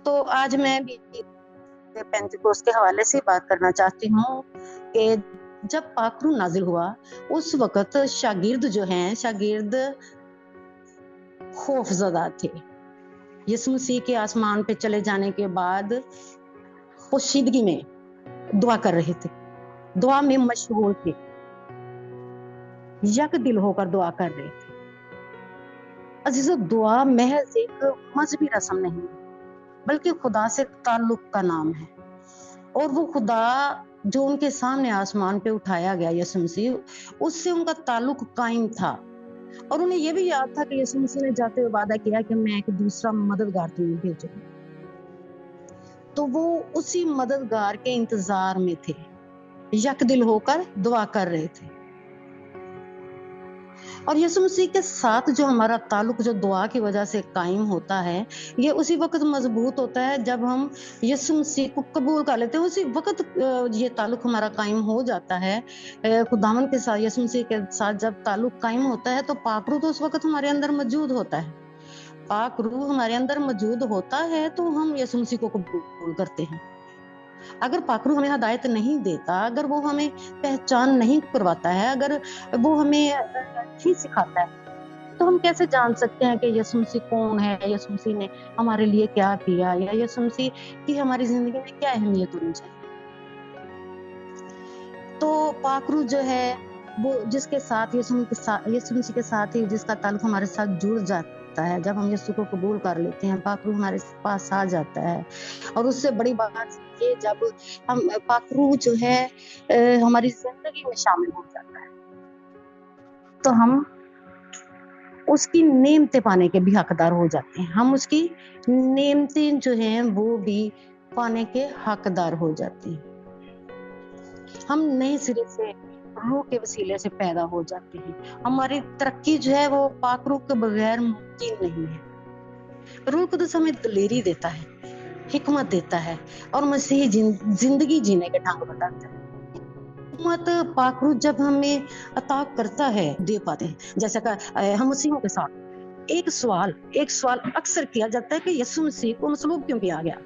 तो आज मैं भी पेंतिकोस्त के हवाले से बात करना चाहती हूँ कि जब पाक रूह नाज़िल हुआ, उस वक़्त शागिर्द खौफ़ज़दा थे। यीशु मसीह के आसमान पे चले जाने के बाद पोशीदगी में दुआ कर रहे थे, दुआ में मशगूल थे, यक दिल होकर दुआ कर रहे थे। अज़ीज़ों, दुआ महज़ एक मज़हबी रस्म नहीं है, बल्कि खुदा से ताल्लुक़ का नाम है। और वो खुदा जो उनके सामने आसमान पे उठाया गया, यीशु मसीह, उससे उनका ताल्लुक़ कायम था। और उन्हें ये भी याद था कि यीशु मसीह ने जाते हुए वादा किया कि मैं एक दूसरा मददगार तुम्हें भेजूंगा। तो वो उसी मददगार के इंतजार में थे, यकदिल होकर दुआ कर रहे थे। और यीशु मसीह के साथ जो हमारा ताल्लुक जो दुआ की वजह से कायम होता है, ये उसी वक्त मजबूत होता है जब हम यीशु मसीह को कबूल कर लेते हैं। उसी वक्त ये ताल्लुक हमारा कायम हो जाता है। खुदावन के साथ, यीशु मसीह के साथ जब ताल्लुक कायम होता है तो पाक रूह तो उस वक्त हमारे अंदर मौजूद होता है। पाक रूह हमारे अंदर मौजूद होता है तो हम यीशु मसीह को कबूल करते हैं। अगर पाक रूह हमें हिदायत नहीं देता, अगर वो हमें पहचान नहीं करवाता है, अगर वो हमें नहीं सिखाता है, तो हम कैसे जान सकते हैं कि यीशु मसीह कौन है, यीशु मसीह ने हमारे लिए क्या किया, या यीशु मसीह की हमारी जिंदगी में क्या अहमियत होनी चाहिए। तो पाक रूह जो है वो जिसके साथ यीशु मसीह के साथ ही जिसका ताल्लुक हमारे साथ जुड़ जाता है, जब हम यीशु को कबूल कर लेते हैं, पाक रूह हमारे पास आ जाता है। और उससे बड़ी बात ये, जब हम पाक रूह जो है हमारी जिंदगी में शामिल हो जाता है, तो हम उसकी नेमतें पाने के भी हकदार हो जाते हैं। हम उसकी नेमतें जो हैं वो भी पाने के हकदार हो जाते हैं। हम नए सिरे से रूह के वसीले से पैदा हो जाते हैं। हमारी तरक्की जो है वो पाक रूह के बगैर मुमकिन नहीं है। रूह कुदस हमें दलेरी देता है, हिकमत देता है और मसीही जिंदगी जीने के ढंग बताता है। हिकमत पाक रूह जब हमें अता करता है, दे पाते हैं। जैसा कि हम मसीहों के साथ एक सवाल अक्सर किया जाता है कि यीशु मसीह को मसलूब क्यों किया गया।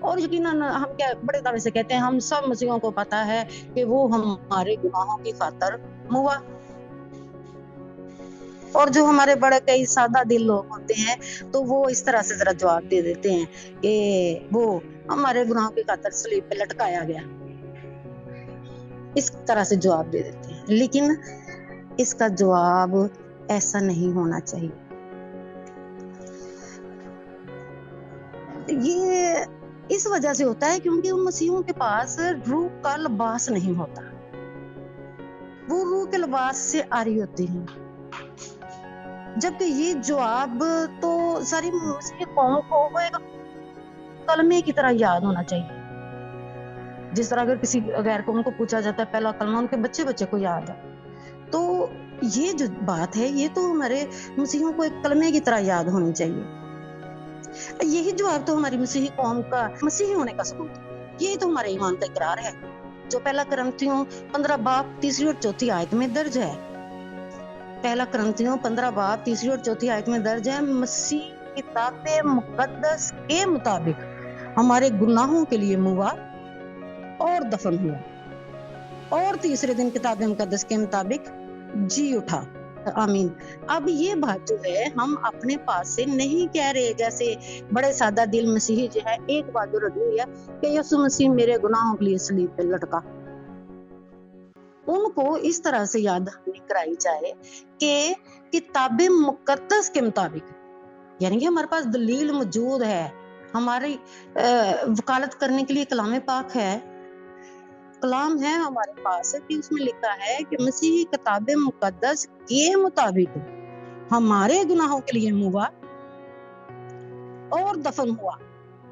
और यकीनन हम क्या बड़े दावे से कहते हैं, हम सब मसीहों को पता है कि वो हमारे गुनाहों की खातिर मुआ। और जो हमारे बड़े कई सादा दिल लोग होते हैं, तो वो इस तरह से जरा जवाब दे देते हैं कि वो हमारे गुनाहों की खातिर सलीब पे लटकाया गया। इस तरह से जवाब दे देते हैं, लेकिन इसका जवाब ऐसा नहीं होना चाहिए। ये इस वजह से होता है क्योंकि उन मसीहों के पास रूह का लिबास नहीं होता। वो रूह के लिबास से आरी होते हैं। जबकि ये जवाब तो सारी मसीही कौम को एक कलमे की तरह याद होना चाहिए। जिस तरह अगर किसी गैर कौम को पूछा जाता है पहला कलमा, उनके बच्चे को याद है। तो ये जो बात है, ये तो हमारे मसीहों को एक कलमे की तरह याद होनी चाहिए। यही जवाब तो हमारी मसीही कौम का मसीही होने का सबूत है। यही तो हमारे ईमान का इकरार है, जो पहला कुरिन्थियों 15 बाब 3 और 4 आयत में दर्ज है। पहला कुरिन्थियों 15 बाब 3 और 4 आयत में दर्ज है, मसीह किताबे मुकद्दस के मुताबिक हमारे गुनाहों के लिए मुआ और दफन हुआ और तीसरे दिन किताबे मुकद्दस के मुताबिक जी उठा। आमीन। अब ये बात जो है हम अपने पास से नहीं कह रहे, जैसे बड़े सादा दिल मसीही जो है एक बात जो रखी हुई है कि यीशु मसीह मेरे गुनाहों के लिए सलीब पे लटका। उनको इस तरह से याद कराई जाए कि किताबे मुकद्दस के मुताबिक, यानी कि हमारे पास दलील मौजूद है, हमारी वकालत करने के लिए कलाम पाक है, कलाम है हमारे पास कि उसमें लिखा है कि मसीही किताबे मुकद्दस के मुताबिक हमारे गुनाहों के लिए मुआ और दफन हुआ।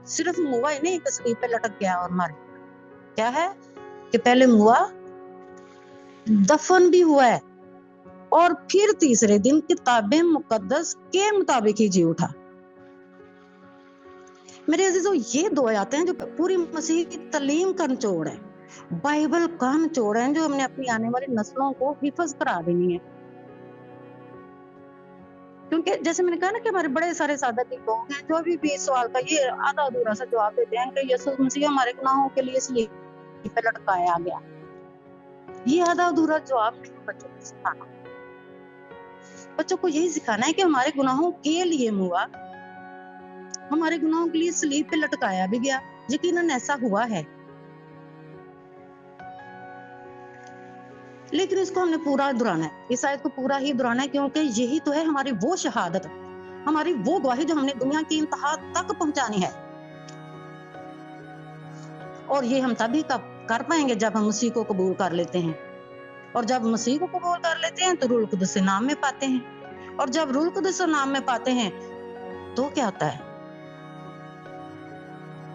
सिर्फ मुआ ही नहीं, तस्लीब पे लटक गया और मर गया। क्या है कि पहले मुआ, दफन भी हुआ है और फिर तीसरे दिन किताबे मुकद्दस के मुताबिक ही जी उठा। मेरे अजीजों, ये दो आयतें हैं जो पूरी मसीह की तालीम का निचोड़ है, बाइबल का निचोड़ है, जो हमने अपनी आने वाली नस्लों को हिफज करा देनी है। क्योंकि क्योंकि जैसे मैंने कहा ना कि हमारे बड़े सारे सादाती लोग हैं जो अभी भी इस सवाल का ये आधा अधूरा सा जवाब देते हैं कि यीशु मसीह हमारे गुनाहों के लिए सलीब पे लटकाया गया। ये आधा अधूरा जवाब नहीं बच्चों को सिखाना। बच्चों को यही सिखाना है कि हमारे गुनाहों के लिए हुआ, हमारे गुनाहों के लिए सलीब पे लटकाया भी गया, यकीनन ऐसा हुआ है। लेकिन इसको हमने पूरा दोहराना है, इस आयत को पूरा ही दोहराना है, क्योंकि यही तो है हमारी वो शहादत, हमारी वो गवाही जो हमने दुनिया की इंतहा तक पहुंचानी है। और ये हम तभी कर पाएंगे जब हम मसीह को कबूल कर लेते हैं। और जब मसीह को कबूल कर लेते हैं तो रूह कुदस से नाम में पाते हैं। और जब रूह कुदस से नाम में पाते हैं तो क्या होता है?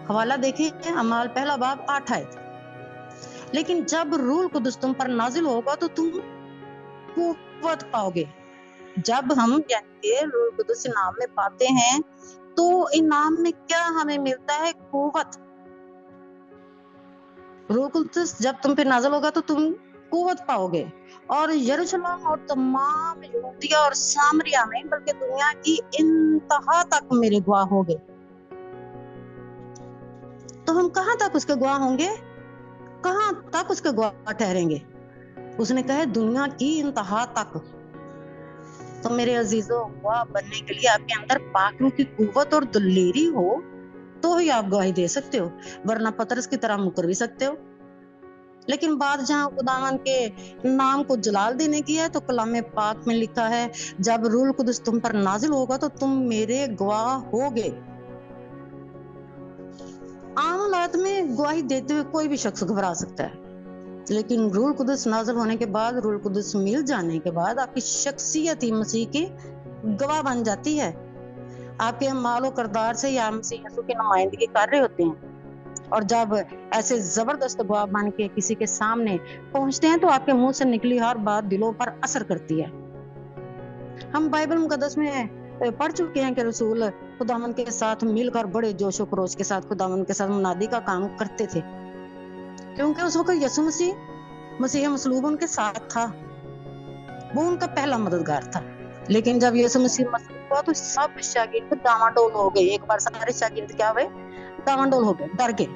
हवाला देखिए, अमाल पहला बाब 8 आयत। लेकिन जब रूह कुदस तुम पर नाजिल होगा तो तुम कुव्वत पाओगे। जब हम रूह कुदस नाम में पाते हैं तो इनाम में क्या हमें मिलता है? कुव्वत। रूह कुदस जब तुम पे नाजिल होगा तो तुम कुव्वत पाओगे और यरूशलेम और तमाम यहूदिया और सामरिया में, बल्कि दुनिया की इंतहा तक मेरे गवाह होगे। तो हम कहां तक उसके गवाह होंगे? कहां तक उसके गवाह ठहरेंगे? उसने कहा दुनिया की इंतहा तक। तो मेरे अजीजों, गवाह बनने के लिए आपके अंदर पाक रूह की कुव्वत और दलेरी हो तो ही आप गवाही दे सकते हो, वरना पतरस की तरह मुकर भी सकते हो। लेकिन बात जहां खुदावन के नाम को जलाल देने की है तो कलाम पाक में लिखा है, जब रूह कुदस तुम पर नाजिल होगा तो तुम मेरे गवाह होगे। आम हालात में गवाही देते हुए कोई भी शख्स घबरा सकता है, लेकिन रूह कुदस नाजिल होने के बाद, रूह कुदस मिल जाने के बाद आपकी शख्सियत ही मसीह की गवाह बन जाती है। आपके मालो करदार से या मसीह यीशु की नुमाइंदगी कर रहे होते हैं। और जब ऐसे जबरदस्त गवाह बन के किसी के सामने पहुंचते हैं तो आपके मुंह से निकली हर बात दिलों पर असर करती है। हम बाइबल मुकद्दस में पढ़ चुके हैं कि रसूल खुदावंद के साथ मिलकर बड़े जोशो खरोश के साथ खुदावंद के साथ मुनादी का काम करते थे, क्योंकि उस वक्त यीशु मसीह मसलूब उनके साथ था, वो उनका पहला मददगार था। लेकिन जब यीशु मसीह मसलूब हुआ तो सब शागिर्द डामाडोल हो गए। एक बार सारे शागिर्द क्या हुए? डामाडोल हो गए, डर गए,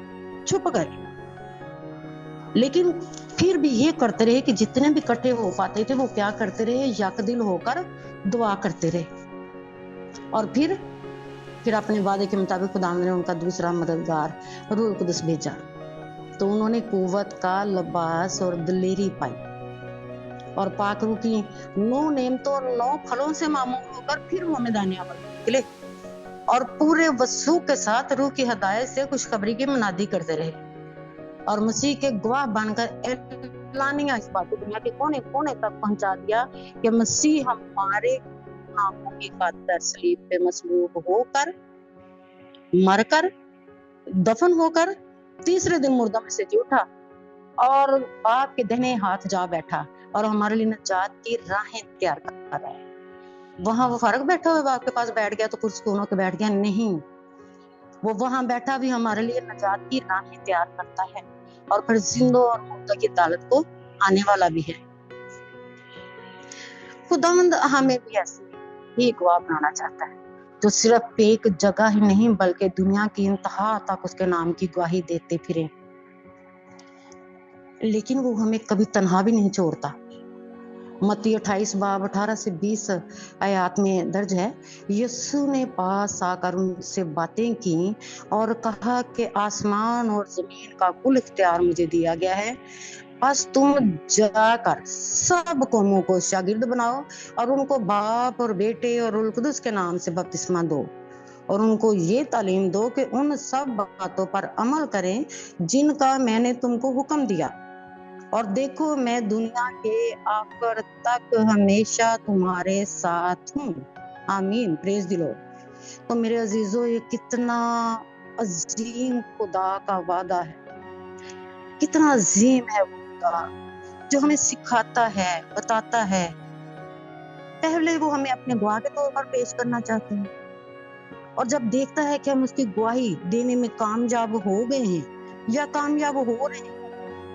छुप गए। लेकिन फिर भी ये करते रहे कि जितने भी इकट्ठे हो पाते थे वो क्या करते रहे? यकदिल होकर दुआ करते रहे। और फिर अपने वादे के मुताबिक खुदावंद ने उनका दूसरा मददगार रूह कुदस भेजा। तो उन्होंने कुव्वत का लिबास और दलेरी पाई और पाक रूह की 9 नेमतों और 9 फलों से मामूल होकर फिर वो मैदानी अमल निकले और पूरे वसूख के साथ रूह की हदायत से खुशखबरी की मुनादी करते रहे और मसीह के गवाह बनकर एलानिया इस बात को दुनिया के कोने कोने तक पहुंचा दिया कि मसीह हमारे गुनाहों की खातिर सलीब पे मसलूब होकर, मरकर, दफन होकर तीसरे दिन मुर्दा में से जी उठा और बाप के दाहिने हाथ जा बैठा और हमारे लिए नजात की राहें तैयार कर रहा है। वहां वो फर्क बैठा हुआ बाप के पास बैठ गया तो पुरस्कून होकर बैठ गया? नहीं, वो वहां बैठा भी हमारे लिए नजात की राहें तैयार करता है और फिर जिंदों और मुर्दा की अदालत को आने वाला भी है। खुदावंद हमें भी ऐसे ही गवाह बनाना चाहता है जो सिर्फ एक जगह ही नहीं बल्कि दुनिया की इंतहा तक उसके नाम की गवाही देते फिरे। लेकिन वो हमें कभी तन्हा भी नहीं छोड़ता। मत्ती 28 बाब 18 से 20 आयत में दर्ज है, यीशु ने पास आकर उनसे बातें की और कहा कि आसमान और जमीन का कुल इख्तियार मुझे दिया गया है, बस तुम जाकर सब कौमों को शागिर्द बनाओ और उनको बाप और बेटे और रूह कुदस के नाम से बपतिस्मा दो और उनको ये तालीम दो कि उन सब बातों पर अमल करें जिनका मैंने तुमको हुक्म दिया, और देखो मैं दुनिया के आखिर तक हमेशा तुम्हारे साथ हूँ। आमीन, प्रेज द लॉर्ड। तो मेरे अजीजों, ये कितना अजीम खुदा का वादा है, कितना अजीम है वो खुदा जो हमें सिखाता है, बताता है। पहले वो हमें अपने गवाह के तौर पर पेश करना चाहते हैं और जब देखता है कि हम उसकी गवाही देने में कामयाब हो गए हैं या कामयाब हो रहे हैं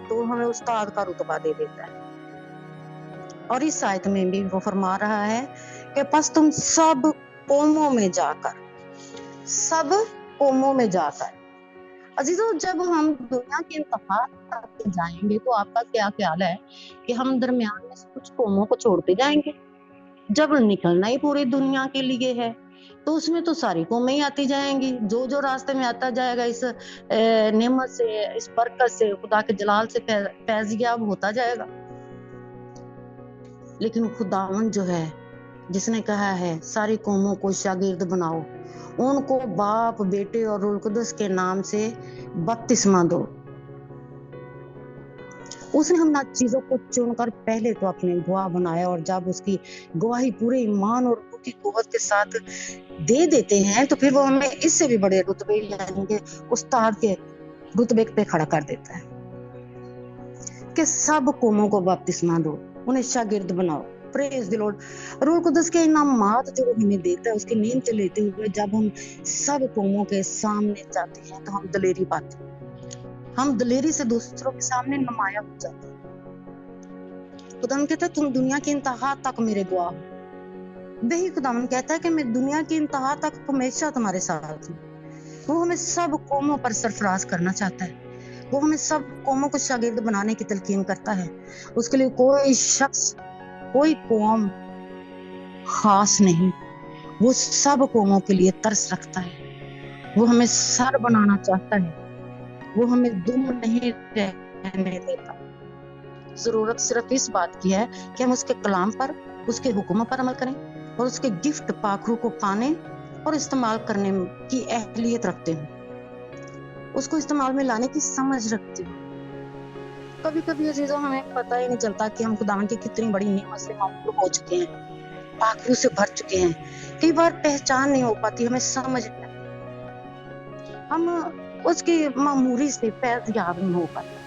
तो हमें उस्ताद का रुतबा दे देता है। और इस आयत में भी वो फरमा रहा है के पास तुम सब कौमों में जाकर। अजीजों, जब हम दुनिया के इंतहा तक जाएंगे तो आपका क्या ख्याल है कि हम दरमियान में से कुछ कौमों को छोड़ते जाएंगे? जब निकलना ही पूरी दुनिया के लिए है तो उसमें तो सारी कौमें ही आती जाएंगी। जो जो रास्ते में आता जाएगा इस नेमत से, इस बरकत से, खुदा के जलाल से फैज़याब होता जाएगा। लेकिन खुदावन जो है, जिसने कहा है सारी कौमों को शागिर्द बनाओ, उनको बाप, बेटे और रूह कुदस के नाम से बपतिस्मा दो, उसने हम ना चीजों को चुनकर पहले तो अपने गवाह बनाया, और जब उसकी गवाही पूरे ईमान और रूह की कुव्वत के साथ दे देते हैं तो फिर वो हमें इससे भी बड़े रुतबे यानी कि उस्ताद के रुतबे पे खड़ा कर देता है कि सब कौमों को बपतिस्मा दो, उन्हें शागिर्द बनाओ। Praise the Lord. रूह कुदस के इनामात जो वो हमें देता है, उसकी नींद से लेते हुए जब हम सब कौमों के सामने जाते हैं तो हम दलेरी पाते हैं, हम दलेरी से दूसरों के सामने नुमाया हो जाते हैं। खुदावन कहता है तुम दुनिया की इंतहा तक मेरे गवाह हो। वही खुदावन कहता है कि मैं दुनिया की इंतहा तक हमेशा तुम्हारे साथ हूँ। वो हमें सब कौमों पर सरफराज करना चाहता है, वो हमें सब कौमों को शागिर्द बनाने की तलकीन करता है। उसके लिए कोई शख्स, कोई कौम खास नहीं, वो सब कौमों के लिए तरस रखता है। वो हमें सर बनाना चाहता है, वो हमें दुम नहीं रहने देता। जरूरत सिर्फ इस बात की है कि हम उसके कलाम पर, उसके हुक्म पर अमल करें और उसके गिफ्ट पाखरू को पाने और इस्तेमाल करने की अहलियत रखते हैं, उसको इस्तेमाल में लाने की समझ रखते हैं। कभी कभी अजीजों हमें पता ही नहीं चलता कि हम खुदावन की कितनी बड़ी नेमत से ममलूक हो चुके हैं, पाखरू से भर चुके हैं। कई बार पहचान नहीं हो पाती, हमें समझ नहीं आती, हम उसकी मामूरी से फैज़याब नहीं हो पाते,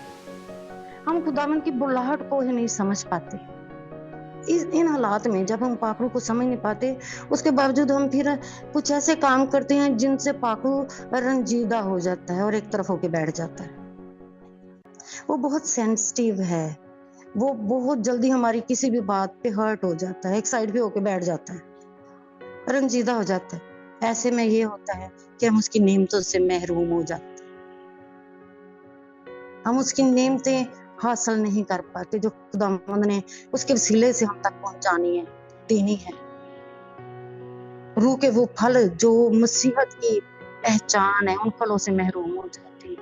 हम खुदावन की बुलाहट को ही नहीं समझ पाते। इन हालात में जब हम पाखरू को समझ नहीं पाते, उसके बावजूद हम फिर कुछ ऐसे काम करते हैं जिनसे पाखरू रंजीदा हो जाता है और एक तरफ होके बैठ जाता है। वो बहुत सेंसिटिव है, वो बहुत जल्दी हमारी किसी भी बात पे हर्ट हो जाता है, एक साइड पे होके बैठ जाता है, रंजीदा हो जाता है। ऐसे में ये होता है कि हम उसकी नेमतों से महरूम हो जाते हैं, हम उसकी नेमतें हासिल नहीं कर पाते जो खुदावंद ने उसके वसीले से हम तक पहुंचानी है, देनी है। रूह के वो फल जो मसीहत की पहचान है, उन फलों से महरूम हो जाते हैं।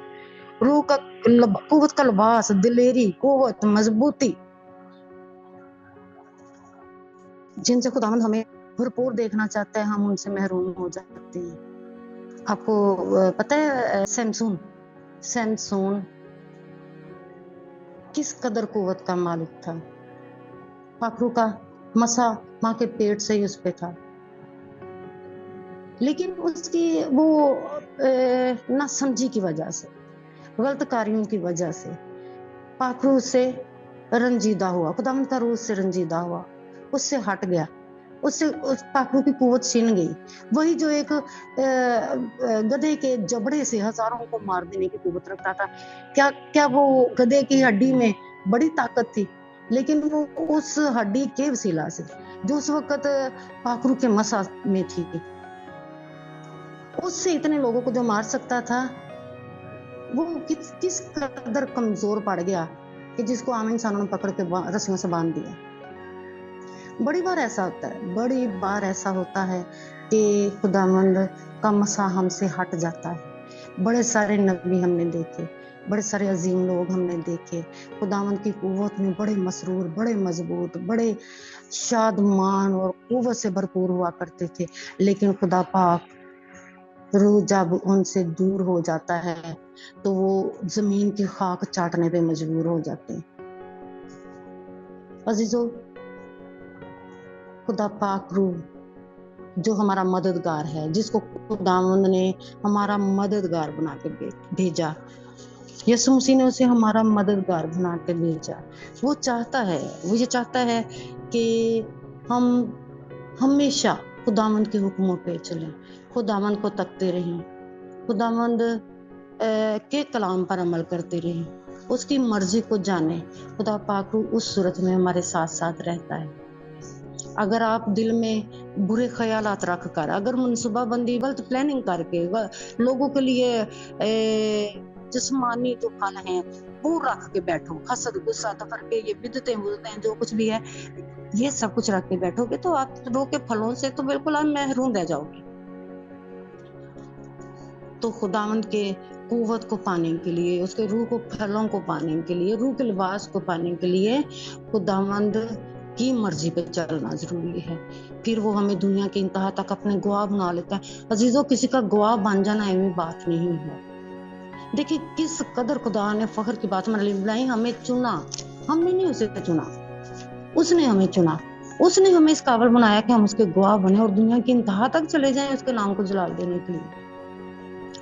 रूह का कुव्वत का लिबास, दिलेरी, कुव्वत, मजबूती, जिनसे खुदावंद हमें भरपूर देखना चाहता है, हम उनसे महरूम हो जाते हैं। आपको पता है सैमसून किस कदर कुव्वत का मालिक था? पाखरू का मसा माँ के पेट से ही उस पे था, लेकिन उसकी वो नासमझी की वजह से, गलत कार्यों की वजह से पाखरू से रंजीदा हुआ, खुदावंद का रूह से रंजीदा हुआ, उससे हट गया, उससे उस पाखरू की कुव्वत छीन गई। वही जो एक गधे के जबड़े से हजारों को मार देने की कुव्वत रखता था, क्या वो गधे की हड्डी में बड़ी ताकत थी? लेकिन वो उस हड्डी के वसीला से जो उस वक्त पाखरू के मसा में थी, उससे इतने लोगों को जो मार सकता था, वो किस कदर कमजोर पड़ गया कि जिसको आम इंसानों ने पकड़ के रस्सियों से बांध दिया। बड़ी बार ऐसा होता है कि खुदावंद का मसा हमसे हट जाता है। बड़े सारे नबी हमने देखे, बड़े सारे अजीम लोग हमने देखे, खुदावंद की कुव्वत में बड़े मसरूर, बड़े मजबूत, बड़े शादमान और कुव्वत से भरपूर हुआ करते थे, लेकिन खुदा पाक रूह जब उनसे दूर हो जाता है तो वो जमीन की खाक चाटने पे मजबूर हो जाते हैं। अजीजों, खुदा पाक रूह जो हमारा मददगार है, जिसको खुदावंद ने हमारा मददगार बना के भेजा, यीशु मसीह ने उसे हमारा मददगार बना के भेजा। वो ये चाहता है कि हम हमेशा खुदावंद के हुक्मों पे चलें, खुदावंद को तकते रहें, खुदावंद के कलाम पर अमल करते रहें, उसकी मर्जी को जाने। खुदा पाक उस सूरत में हमारे साथ साथ रहता है। अगर आप दिल में बुरे ख्यालात रख कर, अगर मनसूबा बंदी गलत प्लानिंग करके लोगों के लिए जिस्मानी जो फल हैं वो रख के बैठो, हसद गुस्सा तफरके ये बिदतें बुदतें जो कुछ भी है, ये सब कुछ रख के बैठोगे तो आप रूह के फलों से तो बिल्कुल आप महरूम रह जाओगे। तो खुदावंद के कुव्वत को पाने के लिए, उसके रूह को फलों को पाने के लिए, रूह के लिबास को पाने के लिए खुदावंद की मर्जी पे चलना जरूरी है। फिर वो हमें दुनिया की इंतहा तक अपने गवाह बना लेता है। अजीजों, किसी का गवाह बन जाना ऐसी बात नहीं है। देखिए किस कदर खुदा ने फख्र की बात हमारे लिए बनाई, हमें चुना, हमने नहीं उसे चुना, उसने हमें चुना, उसने हमें इस काबिल बनाया कि हम उसके गवाह बने और दुनिया की इंतहा तक चले जाएं उसके नाम को जलाल देने के लिए।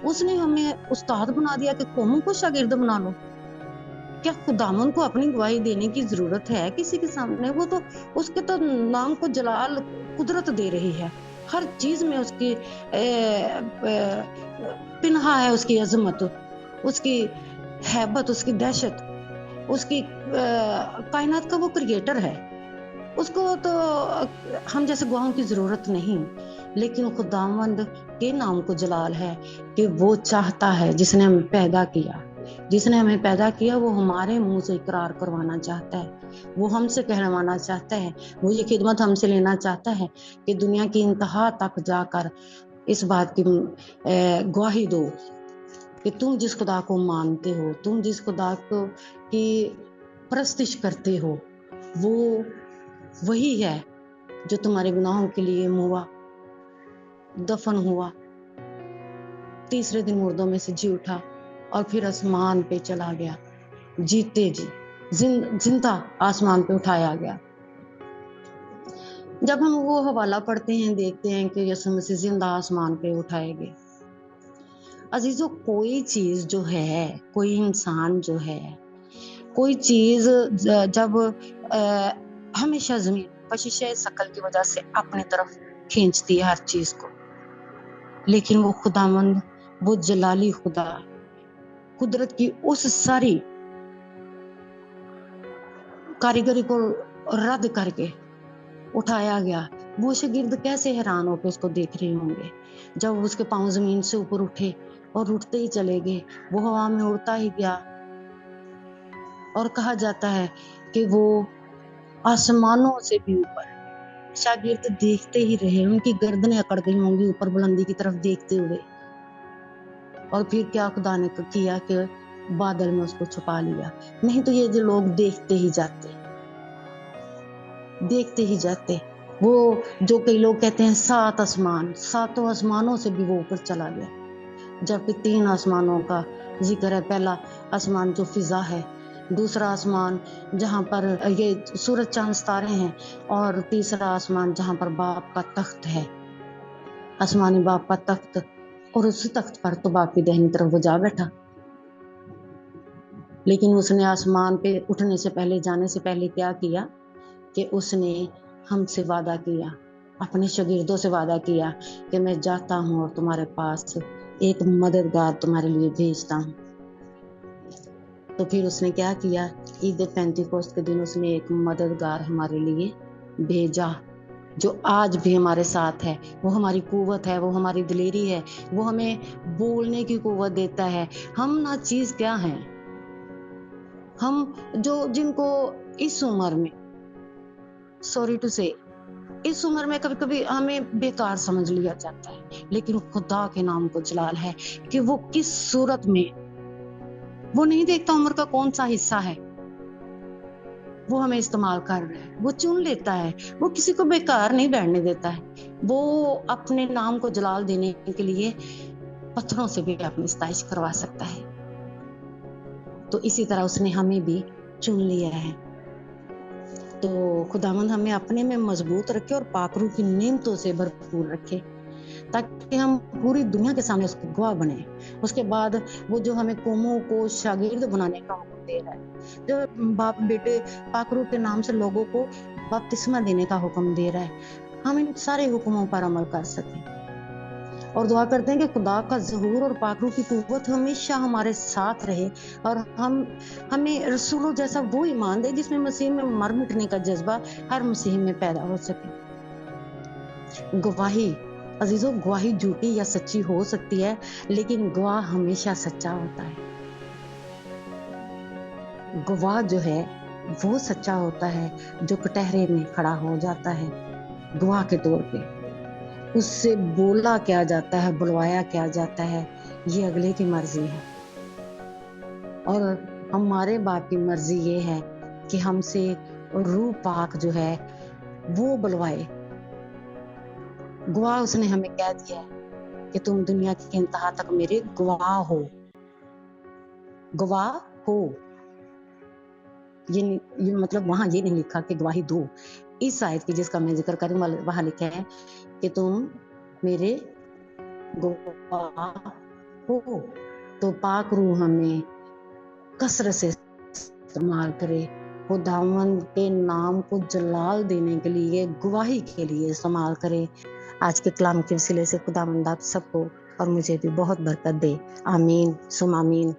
उसने हमें उस्ताद बना दिया कि कौमों को शागिर्द बना लो। क्या खुदावन को अपनी गवाही देने की जरूरत है किसी के सामने? वो तो उसके तो नाम को जलाल कुदरत दे रही है, हर चीज में उसकी पिन्हा है, उसकी अजमत, उसकी हैबत, उसकी दहशत, उसकी कायनात का वो क्रिएटर है। उसको तो हम जैसे गवाहों की जरूरत नहीं, लेकिन खुदावंद के नाम को जलाल है कि वो चाहता है, जिसने हमें पैदा किया, जिसने हमें पैदा किया वो हमारे मुंह से इकरार करवाना चाहता है, वो हमसे कहलवाना चाहता है, वो ये खिदमत हमसे लेना चाहता है कि दुनिया की इंतहा तक जाकर इस बात की गवाही दो कि तुम जिस खुदा को मानते हो, तुम जिस खुदा को की परस्तिश करते हो, वो वही है जो तुम्हारे गुनाहों के लिए मुआ, दफन हुआ, तीसरे दिन मुर्दों में से जी उठा और फिर आसमान पे चला गया, जीते जी जिंदा आसमान पे उठाया गया। जब हम वो हवाला पढ़ते हैं, देखते हैं कि यीशु मसीह जिंदा आसमान पे उठाए गए। अजीजों, कोई चीज जो है, कोई इंसान जो है, कोई चीज जब हमेशा जमीन कशिश शकल की वजह से अपनी तरफ खींचती है हर चीज को, लेकिन वो खुदावंद, वो जलाली खुदा, कुदरत की उस सारी कारीगरी को रद्द करके उठाया गया। वो शागिर्द कैसे हैरान होकर उसको देख रहे होंगे जब उसके पांव जमीन से ऊपर उठे और उठते ही चले गए, वो हवा में उड़ता ही गया। और कहा जाता है कि वो आसमानों से भी ऊपर, शागिर्द देखते ही रहे, उनकी गर्दनें अकड़ गई होंगी ऊपर बुलंदी की तरफ देखते हुए। और फिर क्या खुदा ने किया कि बादल में उसको छुपा लिया। नहीं तो ये जो लोग देखते ही जाते, देखते ही जाते। वो जो कई लोग कहते हैं 7 आसमान, 7 आसमानों से भी वो ऊपर चला गया, जबकि 3 आसमानों का जिक्र है। पहला आसमान जो फिजा है, दूसरा आसमान जहाँ पर ये सूरज चांद सितारे हैं, और तीसरा आसमान जहाँ पर बाप का तख्त है, आसमानी बाप का तख्त। और उस तख्त पर तो बाप की दाहिनी तरफ वो जा बैठा। लेकिन उसने आसमान पे उठने से पहले, जाने से पहले क्या किया कि उसने हमसे वादा किया, अपने शागिर्दों से वादा किया कि मैं जाता हूँ और तुम्हारे पास एक मददगार तुम्हारे लिए भेजता हूँ। तो फिर उसने क्या किया, ईद पेंतिकोस्त के दिन उसने एक मददगार हमारे लिए भेजा, जो आज भी हमारे साथ है। वो हमारी कुव्वत है, वो हमारी दिलेरी है, वो हमें बोलने की कुव्वत देता है। हम ना चीज क्या हैं, हम जो जिनको इस उम्र में, सॉरी टू से, इस उम्र में कभी कभी हमें बेकार समझ लिया जाता है, लेकिन खुदा के नाम को जलाल है कि वो किस सूरत में, वो नहीं देखता उम्र का कौन सा हिस्सा है, वो हमें इस्तेमाल कर रहा है, वो चुन लेता है, वो किसी को बेकार नहीं बैठने देता है। वो अपने नाम को जलाल देने के लिए पत्थरों से भी अपनी स्ताइश करवा सकता है। तो इसी तरह उसने हमें भी चुन लिया है। तो खुदावंद हमें अपने में मजबूत रखे और पाकरू की नेमतों से भरपूर रखे, ताकि हम पूरी दुनिया के सामने उसके गवाह बने। उसके बाद वो जो हमें कौमों को शागिर्द बनाने का हुक्म दे रहा है, जो बाप बेटे पाकरू के नाम से लोगों को बपतिस्मा देने का हुक्म दे रहा है, हम इन सारे हुक्मों पर अमल कर सकें। और दुआ करते हैं कि खुदा का ज़हूर और पाक रूह की कुव्वत हमेशा हमारे साथ रहे और हमें रसूलों जैसा वो ईमान दे जिसमें मसीह में मर मिटने का जज्बा हर मसीह में पैदा हो सके। गवाही अजीजों, गवाही झूठी या सच्ची हो सकती है, लेकिन गवाह हमेशा सच्चा होता है। गवाह जो है वो सच्चा होता है जो कटहरे में खड़ा हो जाता है गवाह के तौर पे। उससे बोला क्या जाता है, बुलवाया क्या जाता है, ये अगले की मर्जी है। और हमारे बाप की मर्जी ये है कि हमसे रूह पाक जो है वो बुलवाए। गवाह उसने हमें कह दिया है कि तुम दुनिया की इंतहा तक मेरे गवाह हो। गवाह हो, ये मतलब वहां ये नहीं लिखा कि गवाही दो। इस आयत की जिसका मैं जिक्र करूं वहां लिखा है कि तुम मेरे गवाह हो। तो पाक रूह हमें कसरत से इस्तेमाल करे, खुदावंद के नाम को जलाल देने के लिए, गवाही के लिए इस्तेमाल करे। आज के कलाम के वसीले से खुदावंद आप सबको और मुझे भी बहुत बरकत दे। आमीन सुम आमीन।